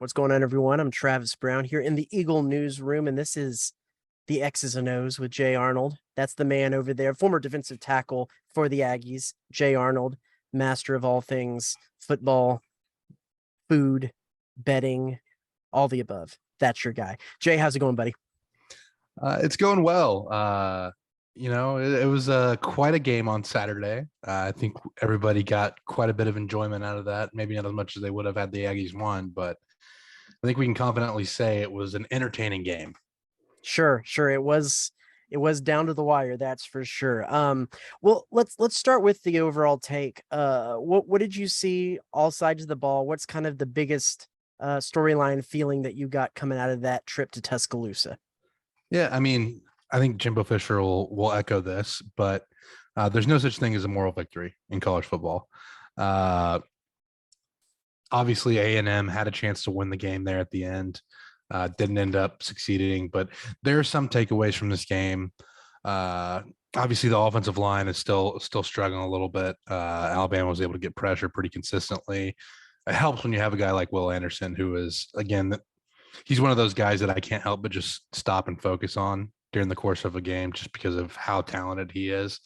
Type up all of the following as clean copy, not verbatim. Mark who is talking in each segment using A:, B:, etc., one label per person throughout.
A: What's going on, everyone? I'm Travis Brown here in the Eagle newsroom, and this is the X's and O's with Jay Arnold. That's the man over there, former defensive tackle for the Aggies, Jay Arnold, master of all things football, food, betting, all the above. That's your guy. Jay, how's it going, buddy?
B: It's going well. It was quite a game on Saturday. I think everybody got quite a bit of enjoyment out of that. Maybe not as much as they would have had the Aggies won, but I think we can confidently say it was an entertaining game.
A: Sure. It was down to the wire, that's for sure. Well, let's start with the overall take. What did you see all sides of the ball? What's kind of the biggest storyline feeling that you got coming out of that trip to Tuscaloosa?
B: Yeah, I mean, I think Jimbo Fisher will echo this, but there's no such thing as a moral victory in college football. Obviously, A&M had a chance to win the game there at the end. Didn't end up succeeding, but there are some takeaways from this game. Obviously, the offensive line is still struggling a little bit. Alabama was able to get pressure pretty consistently. It helps when you have a guy like Will Anderson, who is, again, he's one of those guys that I can't help but just stop and focus on during the course of a game just because of how talented he is.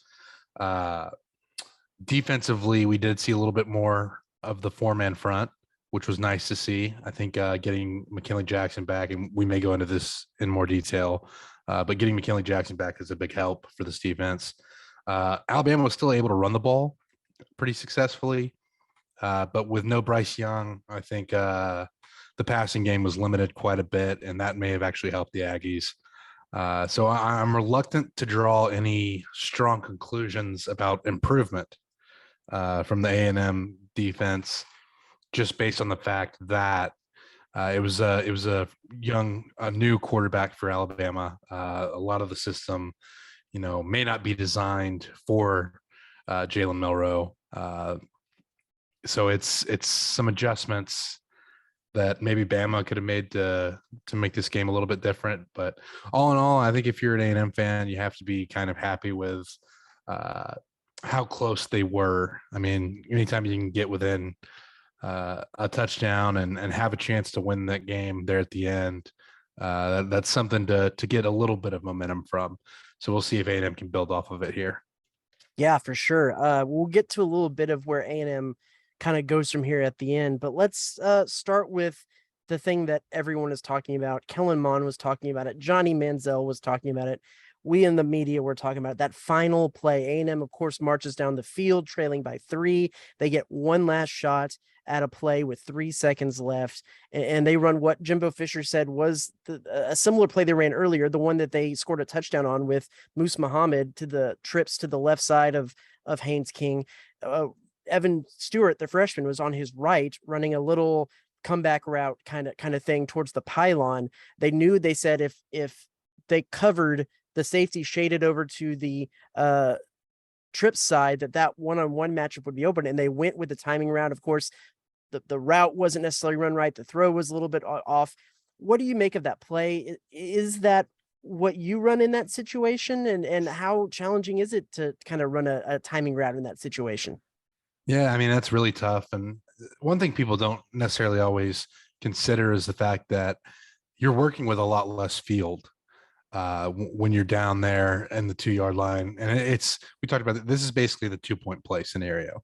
B: Defensively, we did see a little bit more of the four-man front, which was nice to see. I think getting McKinley Jackson back, and we may go into this in more detail, but getting McKinley Jackson back is a big help for this defense. Alabama was still able to run the ball pretty successfully, but with no Bryce Young, I think the passing game was limited quite a bit, and that may have actually helped the Aggies. So I'm reluctant to draw any strong conclusions about improvement from the A&M defense, just based on the fact that it was a new quarterback for Alabama. A lot of the system, may not be designed for Jalen Milrow. So it's some adjustments that maybe Bama could have made to make this game a little bit different. But all in all, I think if you're an A&M fan, you have to be kind of happy with how close they were. I mean, anytime you can get within a touchdown and have a chance to win that game there at the end, that's something to get a little bit of momentum from. So we'll see if A&M can build off of it here.
A: Yeah, for sure. We'll get to a little bit of where A&M kind of goes from here at the end, but let's start with the thing that everyone is talking about. Kellen Mond was talking about it. Johnny Manziel was talking about it. We in the media were talking about it. That final play. A&M, of course, marches down the field, trailing by 3. They get one last shot at a play with 3 seconds left, and they run what Jimbo Fisher said was a similar play they ran earlier, the one that they scored a touchdown on with Moose Muhammad to the trips to the left side of Haynes King. Evan Stewart, the freshman, was on his right, running a little comeback route kind of thing towards the pylon. They said if they covered the safety shaded over to the trip side, that one-on-one matchup would be open, and they went with the timing route. Of course, the route wasn't necessarily run right. The throw was a little bit off. What do you make of that play? Is that what you run in that situation? And how challenging is it to kind of run a timing route in that situation?
B: Yeah, I mean, that's really tough. And one thing people don't necessarily always consider is the fact that you're working with a lot less field when you're down there in the 2-yard line. And we talked about it. This is basically the 2-point play scenario.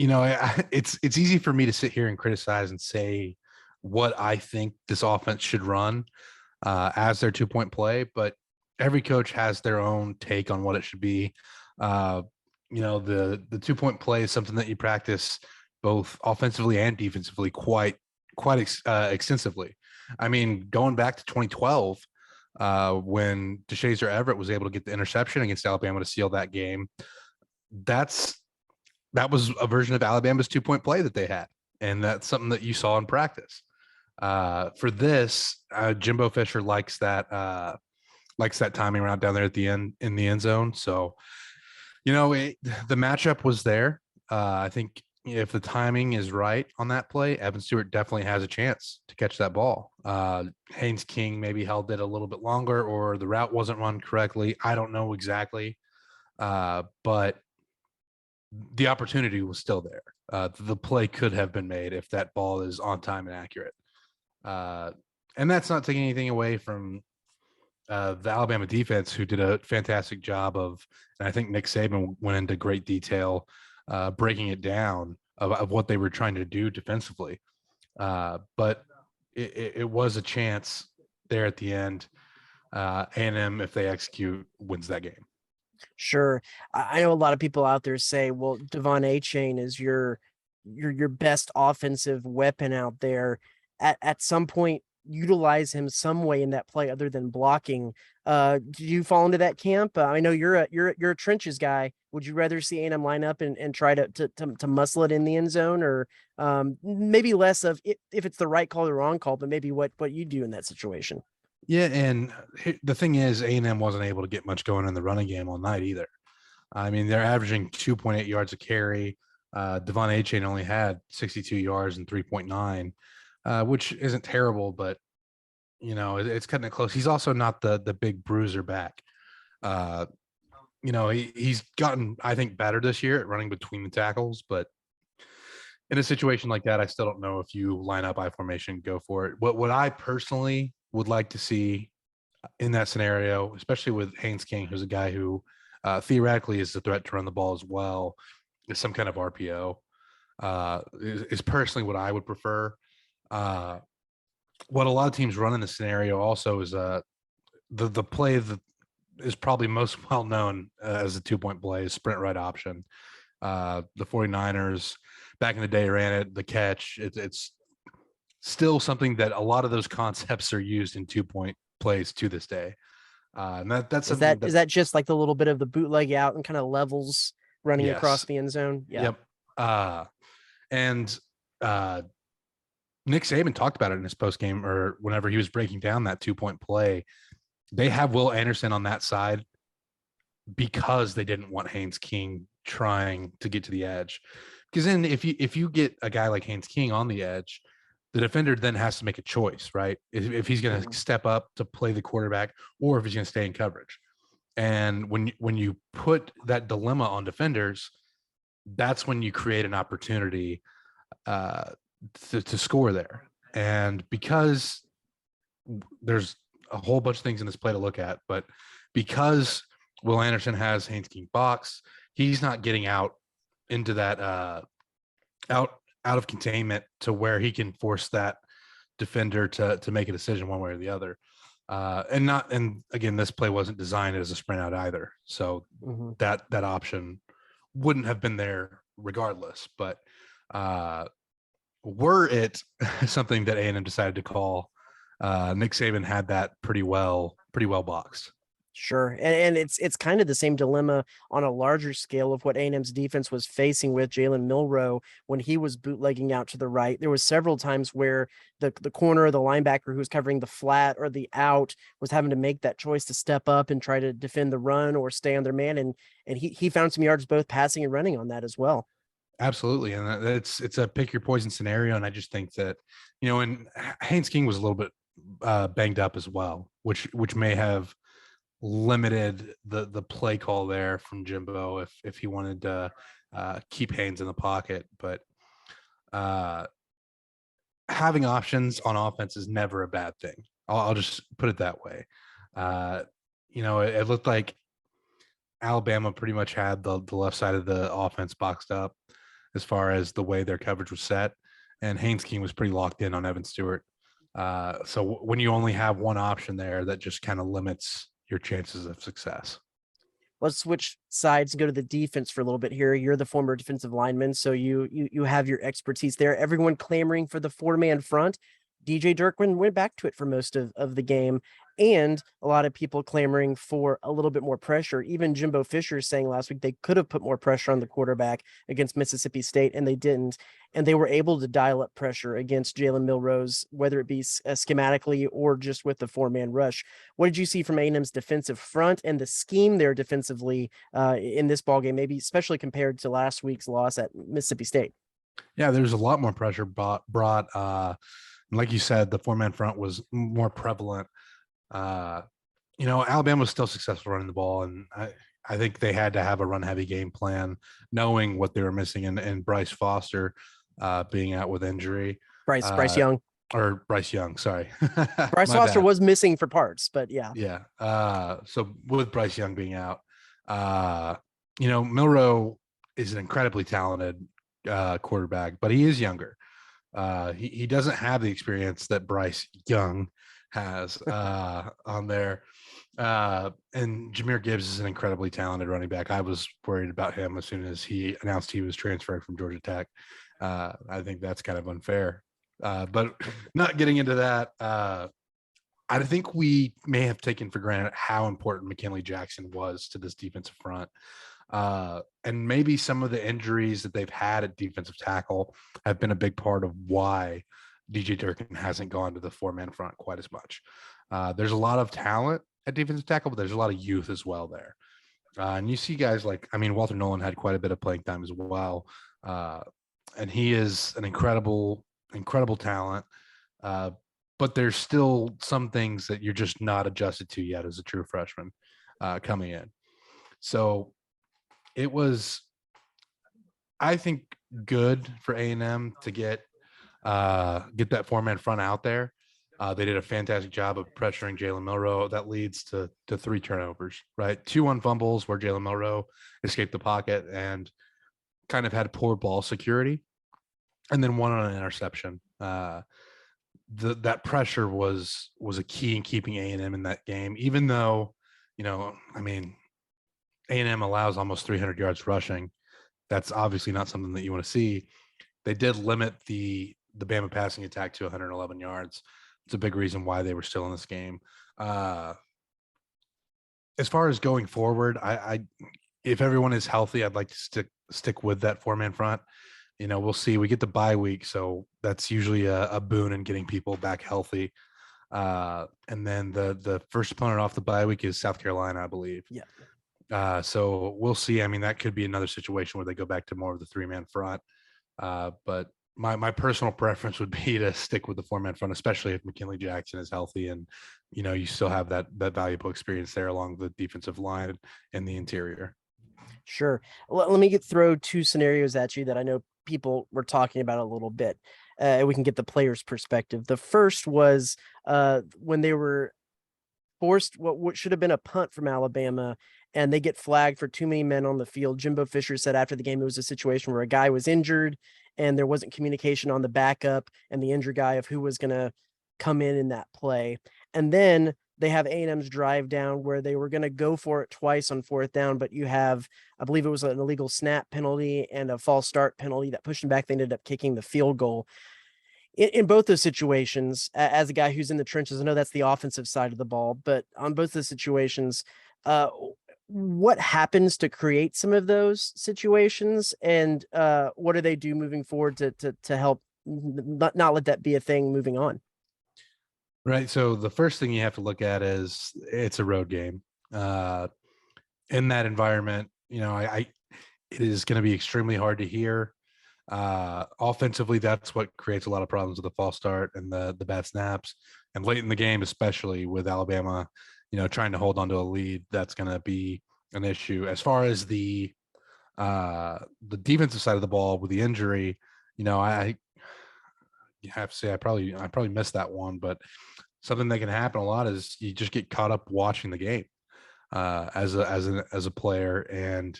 B: It's easy for me to sit here and criticize and say what I think this offense should run as their 2-point play, but every coach has their own take on what it should be. The 2-point play is something that you practice both offensively and defensively quite extensively. I mean, going back to 2012, when DeShazer Everett was able to get the interception against Alabama to seal that game, that was a version of Alabama's 2-point play that they had, and that's something that you saw in practice. For this, Jimbo Fisher likes that timing route down there at the end in the end zone. So, the matchup was there. I think if the timing is right on that play, Evan Stewart definitely has a chance to catch that ball. Haynes King maybe held it a little bit longer, or the route wasn't run correctly. I don't know exactly, but the opportunity was still there. The play could have been made if that ball is on time and accurate. And that's not taking anything away from the Alabama defense, who did a fantastic job of, and I think Nick Saban went into great detail breaking it down of what they were trying to do defensively. But it was a chance there at the end. A&M, if they execute, wins that game.
A: Sure. I know a lot of people out there say, well, Devonta Chain is your best offensive weapon out there. At some point, utilize him some way in that play other than blocking. Do you fall into that camp? I know you're a trenches guy. Would you rather see A&M line up and try to muscle it in the end zone, or maybe less of if it's the right call or wrong call, but maybe what you do in that situation?
B: Yeah, and the thing is, A&M wasn't able to get much going in the running game all night either. I mean, they're averaging 2.8 yards a carry. Devonta Chain only had 62 yards and 3.9, which isn't terrible, but it's cutting it close. He's also not the big bruiser back. He's gotten, I think, better this year at running between the tackles, but in a situation like that, I still don't know if you line up I formation, go for it. What I personally would like to see in that scenario, especially with Haynes King, who's a guy who theoretically is a threat to run the ball as well, is some kind of RPO. Is personally what I would prefer. What a lot of teams run in the scenario also is the play that is probably most well known as a 2-point play is sprint right option. The 49ers back in the day ran it, the catch. It's still something that a lot of those concepts are used in 2-point plays to this day. And that's
A: is that just like the little bit of the bootleg out and kind of levels running
B: yes.
A: across the end zone?
B: Yeah. Yep. And Nick Saban talked about it in his post game or whenever he was breaking down that 2-point play. They have Will Anderson on that side because they didn't want Haynes King trying to get to the edge. Because then if you get a guy like Haynes King on the edge, the defender then has to make a choice, right? If he's going to step up to play the quarterback or if he's going to stay in coverage. And when you put that dilemma on defenders, that's when you create an opportunity to score there. And because there's a whole bunch of things in this play to look at, but because Will Anderson has Haynes King box, he's not getting out into that out of containment to where he can force that defender to make a decision one way or the other. And again, this play wasn't designed as a sprint out either. So that option wouldn't have been there regardless. But were it something that A&M decided to call, Nick Saban had that pretty well boxed.
A: Sure. And it's kind of the same dilemma on a larger scale of what A&M's defense was facing with Jalen Milrow when he was bootlegging out to the right. There was several times where the corner, the linebacker who was covering the flat or the out was having to make that choice to step up and try to defend the run or stay on their man. And he found some yards both passing and running on that as well.
B: Absolutely. And it's a pick your poison scenario. And I just think that, and Haynes King was a little bit banged up as well, which may have limited the play call there from Jimbo if he wanted to keep Haynes in the pocket. But having options on offense is never a bad thing. I'll just put it that way. It looked like Alabama pretty much had the left side of the offense boxed up as far as the way their coverage was set, and Haynes King was pretty locked in on Evan Stewart. So when you only have one option there, that just kind of limits your chances of success.
A: Let's switch sides and go to the defense for a little bit here. You're the former defensive lineman, so you have your expertise there. Everyone clamoring for the 4-man front. DJ Dirkman went back to it for most of the game, and a lot of people clamoring for a little bit more pressure. Even Jimbo Fisher saying last week they could have put more pressure on the quarterback against Mississippi State, and they didn't. And they were able to dial up pressure against Jalen Milrow's, whether it be schematically or just with the 4-man rush. What did you see from A&M's defensive front and the scheme there defensively in this ballgame, maybe especially compared to last week's loss at Mississippi State?
B: Yeah, there's a lot more pressure brought. Like you said, the 4-man front was more prevalent. Alabama was still successful running the ball, and I think they had to have a run heavy game plan, knowing what they were missing, and Bryce Foster being out with injury.
A: Bryce Young.
B: Or Bryce Young, sorry.
A: Bryce
B: My
A: Foster
B: bad.
A: was missing for parts, but yeah.
B: Yeah. So with Bryce Young being out, Milrow is an incredibly talented quarterback, but he is younger. He doesn't have the experience that Bryce Young has on there. And Jahmyr Gibbs is an incredibly talented running back. I was worried about him as soon as he announced he was transferring from Georgia Tech. I think that's kind of unfair. But not getting into that, I think we may have taken for granted how important McKinley Jackson was to this defensive front. And maybe some of the injuries that they've had at defensive tackle have been a big part of why DJ Durkin hasn't gone to the four-man front quite as much. There's a lot of talent at defensive tackle, but there's a lot of youth as well there. And you see guys Walter Nolan had quite a bit of playing time as well. And he is an incredible talent. But there's still some things that you're just not adjusted to yet as a true freshman coming in. So it was, I think, good for A&M to get that four-man front out there. They did a fantastic job of pressuring Jalen Milrow. That leads to 3 turnovers, right? 2 on fumbles where Jalen Milrow escaped the pocket and kind of had poor ball security, and then 1 on an interception. That pressure was a key in keeping A&M in that game, even though, A&M allows almost 300 yards rushing. That's obviously not something that you want to see. They did limit the Bama passing attack to 111 yards. It's a big reason why they were still in this game. As far as going forward, I if everyone is healthy, I'd like to stick with that four-man front. We'll see. We get the bye week, so that's usually a boon in getting people back healthy. And then the first opponent off the bye week is South Carolina, I believe.
A: Yeah.
B: So we'll see. I mean, that could be another situation where they go back to more of the 3-man front. But my personal preference would be to stick with the 4-man front, especially if McKinley Jackson is healthy and, you still have that valuable experience there along the defensive line and the interior.
A: Sure. Let me throw 2 scenarios at you that I know people were talking about a little bit. We can get the player's perspective. The first was when they were forced what should have been a punt from Alabama, and they get flagged for too many men on the field. Jimbo Fisher said after the game it was a situation where a guy was injured and there wasn't communication on the backup and the injured guy of who was going to come in that play. And then they have A&M's drive down where they were going to go for it twice on 4th down, but you have, I believe it was an illegal snap penalty and a false start penalty that pushed them back. They ended up kicking the field goal. In both those situations, as a guy who's in the trenches, I know that's the offensive side of the ball, but on both the situations, what happens to create some of those situations, and what do they do moving forward to help not let that be a thing moving on?
B: Right. So the first thing you have to look at is it's a road game. In that environment, it is going to be extremely hard to hear. Offensively, that's what creates a lot of problems with the false start and the bad snaps. And late in the game, especially with Alabama, trying to hold on to a lead, that's going to be an issue. As far as the defensive side of the ball with the injury, I have to say I probably missed that one, but something that can happen a lot is you just get caught up watching the game as a player, and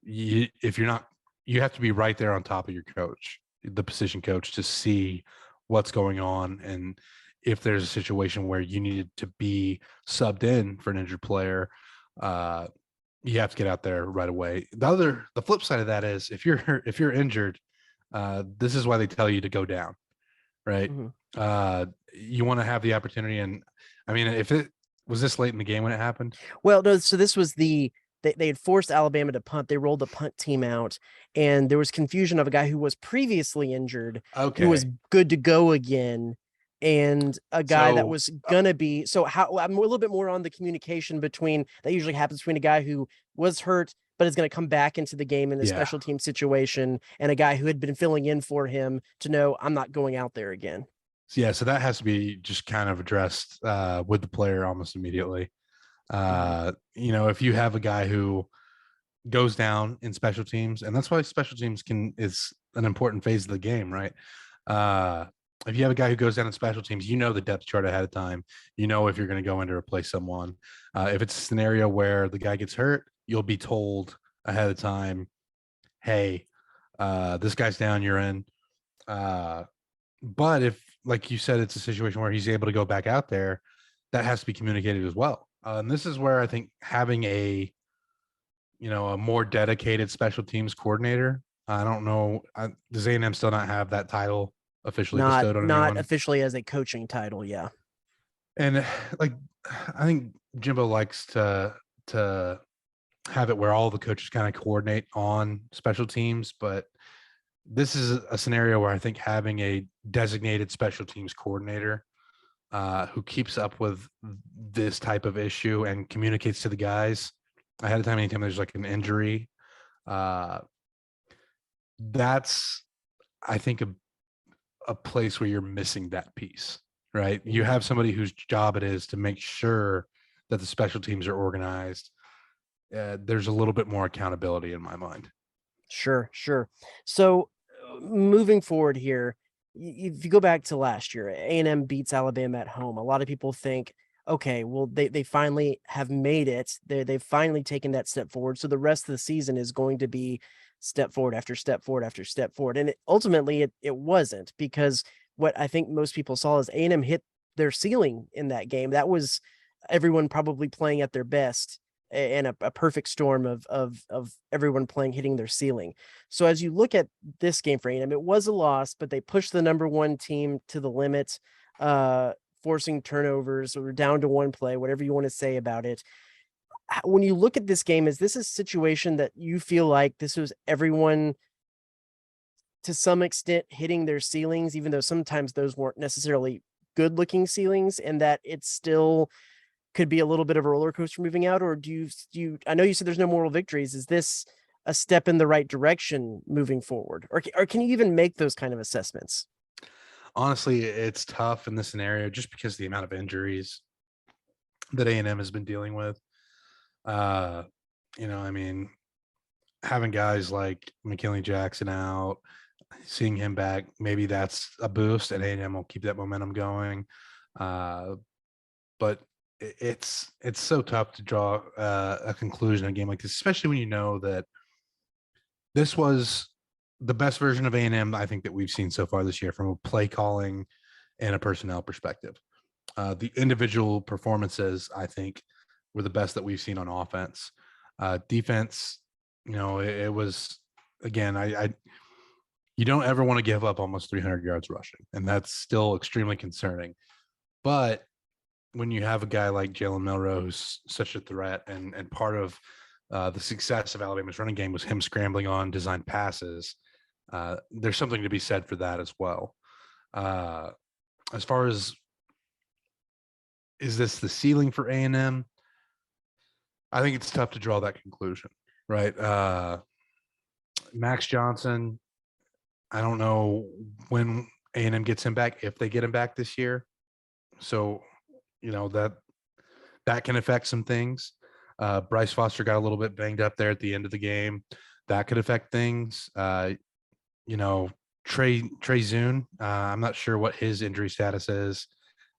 B: if you're not, you have to be right there on top of your coach, the position coach, to see what's going on. And if there's a situation where you needed to be subbed in for an injured player, you have to get out there right away. The flip side of that is if you're injured, this is why they tell you to go down, right? Mm-hmm. You want to have the opportunity. And I mean, if it was this late in the game when it happened?
A: Well, no, so this was they had forced Alabama to punt. They rolled the punt team out, and there was confusion of a guy who was previously injured, who was good to go again, and a guy that was gonna be. So I'm a little bit more on the communication between that usually happens between a guy who was hurt but is going to come back into the game in a special team situation, and a guy who had been filling in for him to know I'm not going out there again.
B: Yeah, so that has to be just kind of addressed with the player almost immediately.
A: Mhm.
B: If you have a guy who goes down in special teams, and that's why special teams is an important phase of the game, right? Uh, if you have a guy who goes down in special teams, the depth chart ahead of time. If you're going to go in to replace someone. If it's a scenario where the guy gets hurt, you'll be told ahead of time, hey, this guy's down, you're in. But if, like you said, it's a situation where he's able to go back out there, that has to be communicated as well. And this is where I think having a more dedicated special teams coordinator. I don't know. Does A&M still not have that title officially
A: Not
B: bestowed on
A: not
B: anyone?
A: officially as a coaching title, yeah.
B: And like, I think Jimbo likes to have it where all the coaches kind of coordinate on special teams, but this is a scenario where I think having a designated special teams coordinator who keeps up with this type of issue and communicates to the guys ahead of time, anytime there's like an injury, uh, that's, I think, a place where you're missing that piece, right? You
A: Mhm.
B: have somebody whose job it is to make sure that the special teams are organized. There's a little bit more accountability in my mind.
A: Sure, sure. So, moving forward here, if you go back to last year, A&M beats Alabama at home. A lot of people think, okay, well, they finally have made it. They've finally taken that step forward. So the rest of the season is going to be step forward after step forward after step forward. And ultimately, it wasn't, because what I think most people saw is A&M hit their ceiling in that game. That was everyone probably playing at their best, and a perfect storm of everyone playing, hitting their ceiling. So as you look at this game for A&M, it was a loss, but they pushed the number one team to the limit, uh, forcing turnovers or down to one play, whatever you want to say about it. When you look at this game, is this a situation that you feel like this was everyone to some extent hitting their ceilings, even though sometimes those weren't necessarily good looking ceilings, and that it's still could be a little bit of a roller coaster moving out? Or do you I know you said there's no moral victories. Is this a step in the right direction moving forward? Or can you even make those kind of assessments?
B: Honestly, it's tough in this scenario just because of the amount of injuries that A&M has been dealing with. Uh, I mean, having guys like McKinley Jackson out, seeing him back, maybe that's a boost, and A&M will keep that momentum going. Uh, but it's so tough to draw a conclusion in a game like this, especially when you know that this was the best version of A&M I think that we've seen so far this year from a play calling and a personnel perspective. The individual performances, I think, were the best that we've seen on offense. Defense, it was, again, I you don't ever want to give up almost 300 yards rushing, and that's still extremely concerning. But when you have a guy like Jalen Milrow, who's such a threat, and part of the success of Alabama's running game was him scrambling on designed passes, there's something to be said for that as well. Uh, as far as, is this the ceiling for A&M? I think it's tough to draw that conclusion, right? Max Johnson, I don't know when A&M gets him back, if they get him back this year. So, that can affect some things. Bryce Foster got a little bit banged up there at the end of the game. That could affect things. You know, Trey Zune, I'm not sure what his injury status is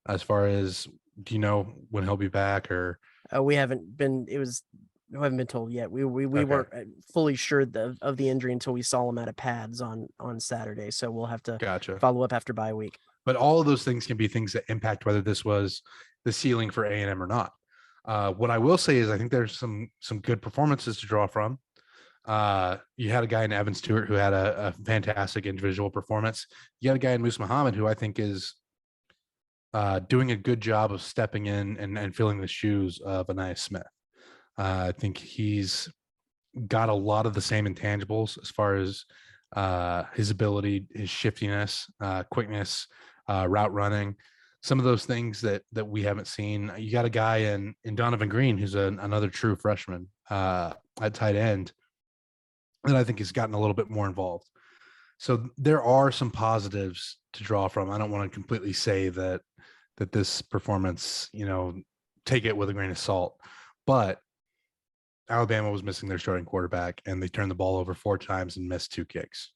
B: as far as, do you know when he'll be back or?
A: We haven't been. It was. We haven't been told yet. We
B: Okay,
A: weren't fully sure of the injury until we saw him at a pads on Saturday. So we'll have to
B: gotcha.
A: follow up after bye week.
B: But all of those things can be things that impact whether this was the ceiling for A&M or not. What I will say is I think there's some good performances to draw from. You had a guy in Evan Stewart who had a fantastic individual performance. You had a guy in Moose Muhammad who I think is doing a good job of stepping in and filling the shoes of Anais Smith. I think he's got a lot of the same intangibles as far as his ability, his shiftiness, quickness, route running, some of those things that we haven't seen. You got a guy in Donovan Green who's another true freshman at tight end that I think has gotten a little bit more involved. So there are some positives to draw from. I don't want to completely say that this performance, take it with a grain of salt. But Alabama was missing their starting quarterback, and they turned the ball over 4 times and missed 2 kicks.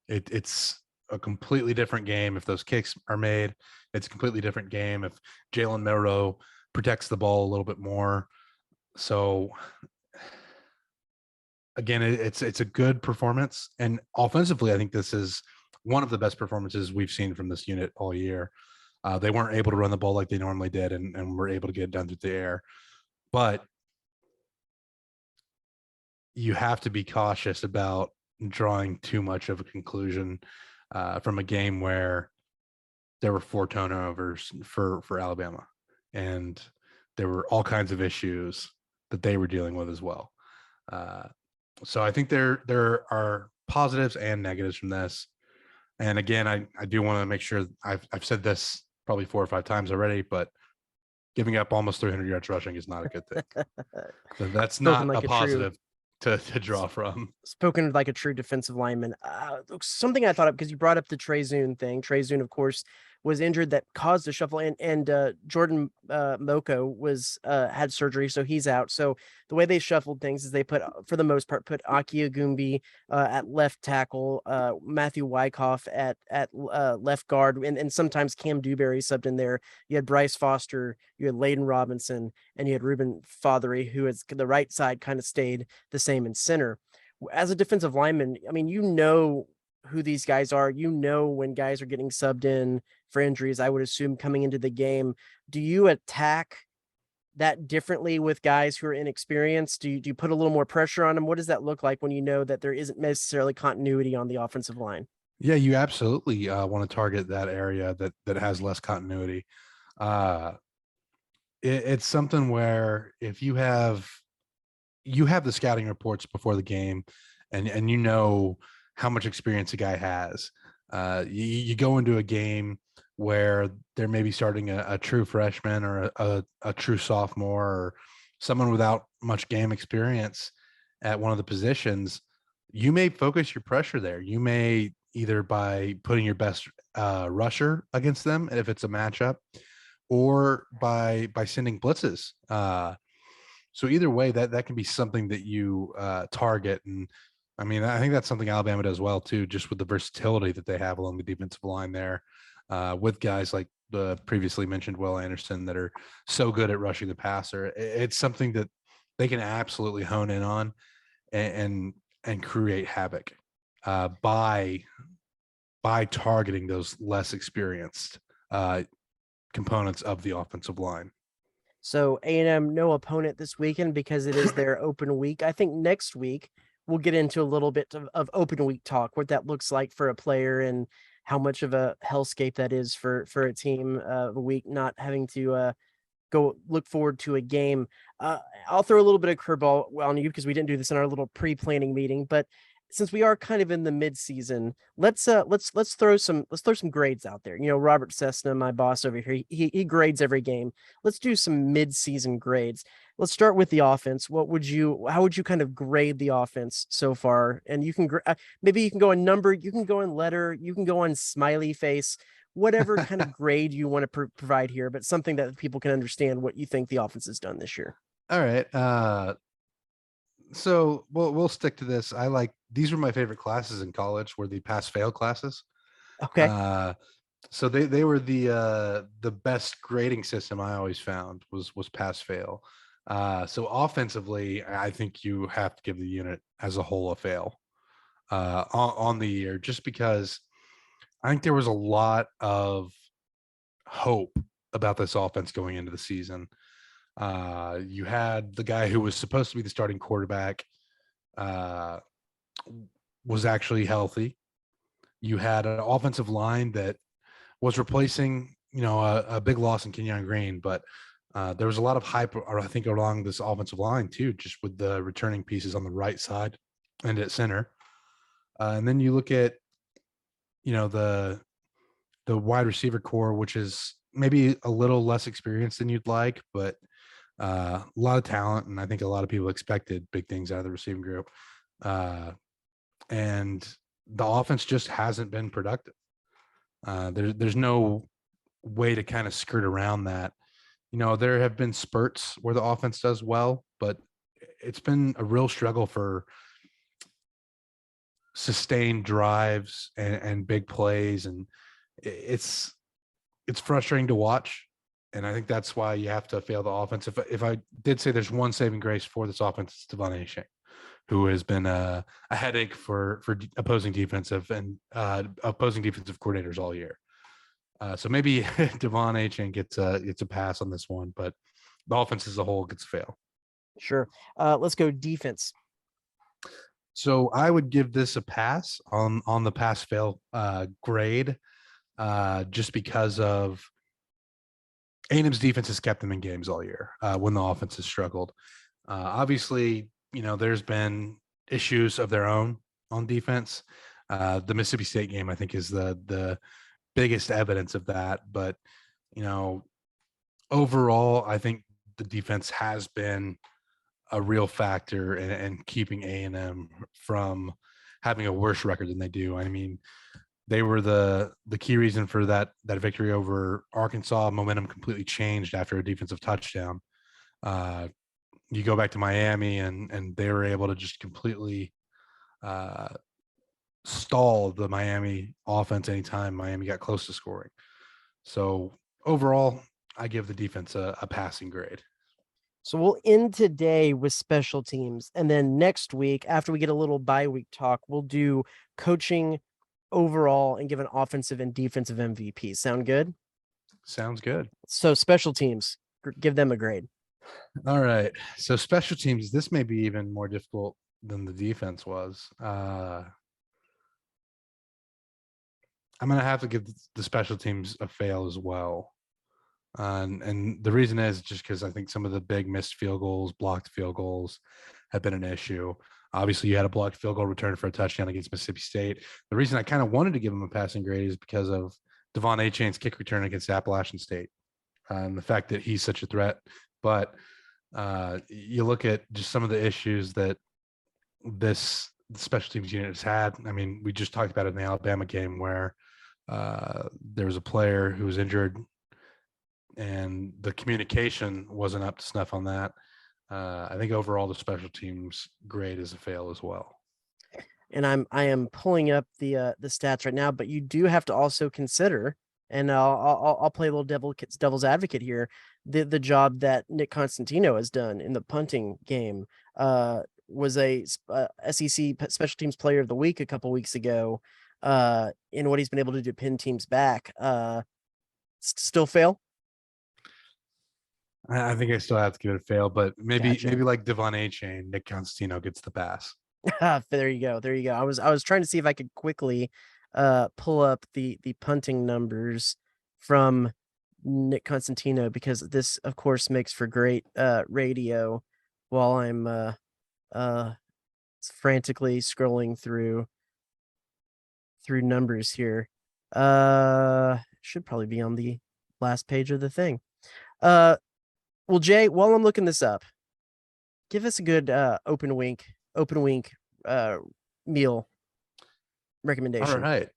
B: It's a completely different game if those kicks are made. It's a completely different game if Jalen Milrow protects the ball a little bit more. So again, it's a good performance, and offensively, I think this is one of the best performances we've seen from this unit all year. They weren't able to run the ball like they normally did, and were able to get it done through the air. But you have to be cautious about drawing too much of a conclusion from a game where there were 4 turnovers for Alabama, and there were all kinds of issues that they were dealing with as well. So I think there are positives and negatives from this. And again, I do want to make sure I've said this probably 4 or 5 times already, but giving up almost 300 yards rushing is not a good thing. So that's
A: Spoken
B: not
A: like
B: a positive to draw from.
A: spoken like a true defensive lineman. Something I thought of because you brought up the Trey Zune thing. Trey Zune, of course, was injured that caused the shuffle, and Jordan Moko was had surgery, so he's out. So the way they shuffled things is they put, for the most part, put Aki Agumbi at left tackle, Matthew Wyckoff at left guard, and sometimes Cam Dewberry subbed in there. You had Bryce Foster, you had Layden Robinson, and you had Ruben Fothery, who is the right side kind of stayed the same in center. As a defensive lineman, I mean, you know who these guys are. You know when guys are getting subbed in for injuries, I would assume, coming into the game. Do you attack that differently with guys who are inexperienced? Do you put a little more pressure on them? What does that look like when you know that there isn't necessarily continuity on the offensive line?
B: Yeah, you absolutely want to target that area that has less continuity. Uh, it's something where if you have the scouting reports before the game, and you know how much experience a guy has. You go into a game where they're maybe starting a true freshman or a true sophomore or someone without much game experience at one of the positions. You may focus your pressure there. You may either by putting your best rusher against them if it's a matchup, or by sending blitzes. So either way, that can be something that you target. And I mean, I think that's something Alabama does well too, just with the versatility that they have along the defensive line there, with guys like the previously mentioned Will Anderson that are so good at rushing the passer. It's something that they can absolutely hone in on and create havoc by targeting those less experienced components of the offensive line.
A: So A&M, no opponent this weekend because it is their open week. I think next week we'll get into a little bit of open week talk, what that looks like for a player and how much of a hellscape that is for a team a week not having to go look forward to a game. I'll throw a little bit of curveball on you because we didn't do this in our little pre-planning meeting, but since we are kind of in the mid-season, let's throw some grades out there. You know, Robert Cessna, my boss over here, he grades every game. Let's do some mid-season grades. Let's start with the offense. How would you kind of grade the offense so far? And you can maybe you can go in number, you can go in letter, you can go on smiley face, whatever kind of grade you want to provide here, but something that people can understand what you think the offense has done this year.
B: All right. So we'll stick to this. These were my favorite classes in college, were the pass fail classes.
A: Okay.
B: So they were the best grading system I always found was pass fail. So offensively, I think you have to give the unit as a whole a fail on the year, just because I think there was a lot of hope about this offense going into the season. You had the guy who was supposed to be the starting quarterback was actually healthy. You had an offensive line that was replacing, a big loss in Kenyon Green, but there was a lot of hype, I think, along this offensive line too, just with the returning pieces on the right side and at center. And then you look at, the wide receiver core, which is maybe a little less experienced than you'd like, but a lot of talent, and I think a lot of people expected big things out of the receiving group. And the offense just hasn't been productive. There's no way to kind of skirt around that. There have been spurts where the offense does well, but it's been a real struggle for sustained drives and big plays, and it's frustrating to watch. And I think that's why you have to fail the offense. If I did say there's one saving grace for this offense, it's Devonta Chain, who has been a headache for opposing defensive coordinators all year. So maybe Devonta Chain gets a pass on this one, but the offense as a whole gets a fail.
A: Sure. Let's go defense.
B: So I would give this a pass on the pass fail grade, just because of A&M's defense has kept them in games all year when the offense has struggled. Obviously, there's been issues of their own on defense. The Mississippi State game, I think, is the biggest evidence of that. But, overall, I think the defense has been a real factor in keeping A&M from having a worse record than they do. I mean, they were the key reason for that victory over Arkansas. Momentum completely changed after a defensive touchdown. You go back to Miami, and they were able to just completely stall the Miami offense anytime Miami got close to scoring. So overall, I give the defense a passing grade.
A: So we'll end today with special teams. And then next week, after we get a little bye week talk, we'll do coaching overall and give an offensive and defensive MVP. Sound good?
B: Sounds good.
A: So special teams, give them a grade.
B: All right. So special teams, this may be even more difficult than the defense was. I'm going to have to give the special teams a fail as well. And the reason is just because I think some of the big missed field goals, blocked field goals have been an issue. Obviously, you had a blocked field goal return for a touchdown against Mississippi State. The reason I kind of wanted to give him a passing grade is because of Devonta Chain's kick return against Appalachian State and the fact that he's such a threat. But you look at just some of the issues that this special teams unit has had. I mean, we just talked about it in the Alabama game where there was a player who was injured and the communication wasn't up to snuff on that. I think overall the special teams grade is a fail as well.
A: And I am pulling up the stats right now, but you do have to also consider, and I'll play a little devil's advocate here, the job that Nick Constantino has done in the punting game. Was a SEC Special Teams Player of the Week a couple weeks ago. In what he's been able to do, pin teams back. Still fail.
B: I think I still have to give it a fail, but maybe
A: Gotcha.
B: like Devonta Chain, Nick Constantino gets the pass.
A: There you go. There you go. I was trying to see if I could quickly pull up the punting numbers from Nick Constantino, because this of course makes for great radio while I'm frantically scrolling through numbers here. Should probably be on the last page of the thing. Well, Jay, while I'm looking this up, give us a good open wink meal recommendation.
B: All right.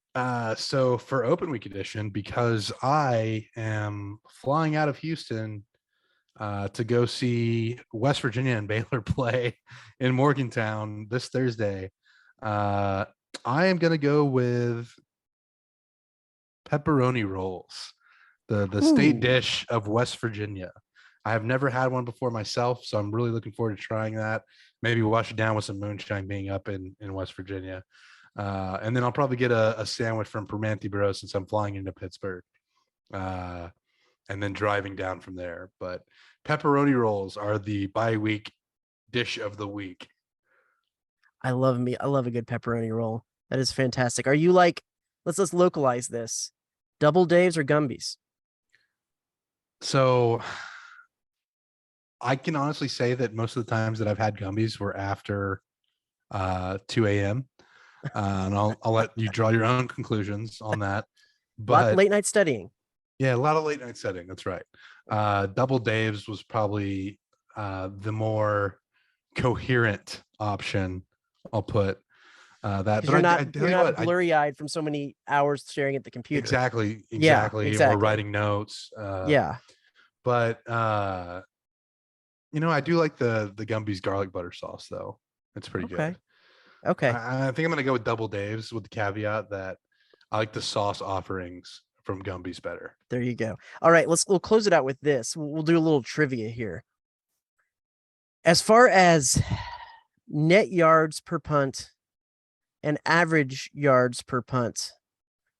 B: So for Open Week edition, because I am flying out of Houston to go see West Virginia and Baylor play in Morgantown this Thursday, I am going to go with pepperoni rolls, the state dish of West Virginia. I have never had one before myself, so I'm really looking forward to trying that. Maybe wash it down with some moonshine being up in West Virginia. And then I'll probably get a sandwich from Permanente Bro since I'm flying into Pittsburgh, and then driving down from there. But pepperoni rolls are the bye-week dish of the week.
A: I love a good pepperoni roll. That is fantastic. Are you like, let's localize this, Double Daves or Gumby's?
B: So I can honestly say that most of the times that I've had Gumby's were after 2 a.m. And I'll let you draw your own conclusions on that. But
A: late night studying.
B: Yeah, a lot of late night studying. That's right. Double Dave's was probably the more coherent option. I'll put that. But
A: You're not blurry eyed from so many hours staring at the computer.
B: Exactly.
A: Yeah, exactly.
B: Or writing notes.
A: Yeah.
B: But I do like the Gumby's garlic butter sauce though. It's pretty
A: Okay.
B: good.
A: Okay.
B: I think I'm gonna go with Double Dave's with the caveat that I like the sauce offerings from Gumby's better.
A: There you go. All right, we'll close it out with this. We'll do a little trivia here. As far as net yards per punt and average yards per punt,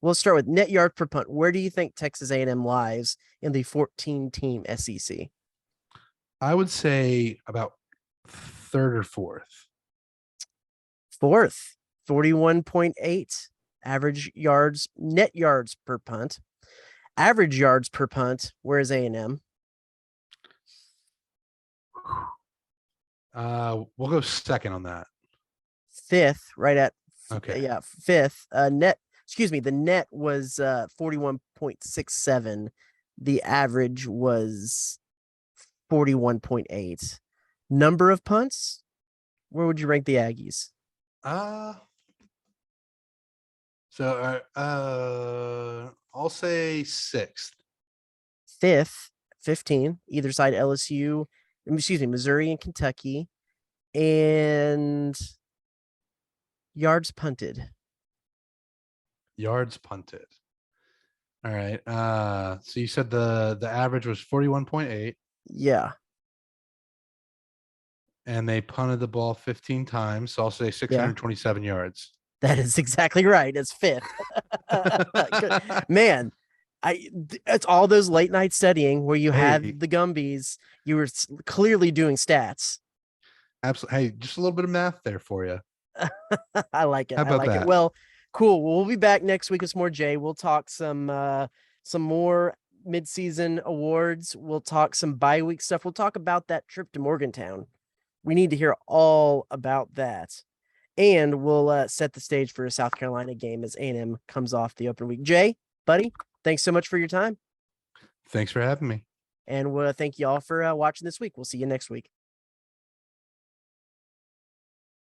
A: we'll start with net yard per punt. Where do you think Texas A&M lies in the 14-team SEC?
B: I would say about third or fourth.
A: Fourth, 41.8 average yards, net yards per punt. Average yards per punt, where's A&M?
B: We'll go second on that.
A: Fifth, right at
B: Okay.
A: yeah, fifth. The net was 41.67. The average was 41.8. Number of punts, where would you rank the Aggies?
B: I'll say sixth.
A: Fifth, 15, either side Missouri and Kentucky. And yards punted.
B: Yards punted. All right. So you said the average was 41.8.
A: Yeah.
B: And they punted the ball 15 times. So I'll say 627 yards.
A: That is exactly right. It's fifth. Man, it's all those late night studying where you had the Gumbies. You were clearly doing stats.
B: Absolutely. Hey, just a little bit of math there for you.
A: I like it.
B: How about that?
A: Well, cool. We'll be back next week with some more Jay. We'll talk some more midseason awards. We'll talk some bye week stuff. We'll talk about that trip to Morgantown. We need to hear all about that. And we'll set the stage for a South Carolina game as A&M comes off the open week. Jay, buddy, thanks so much for your time.
B: Thanks for having me.
A: And we'll thank you all for watching this week. We'll see you next week.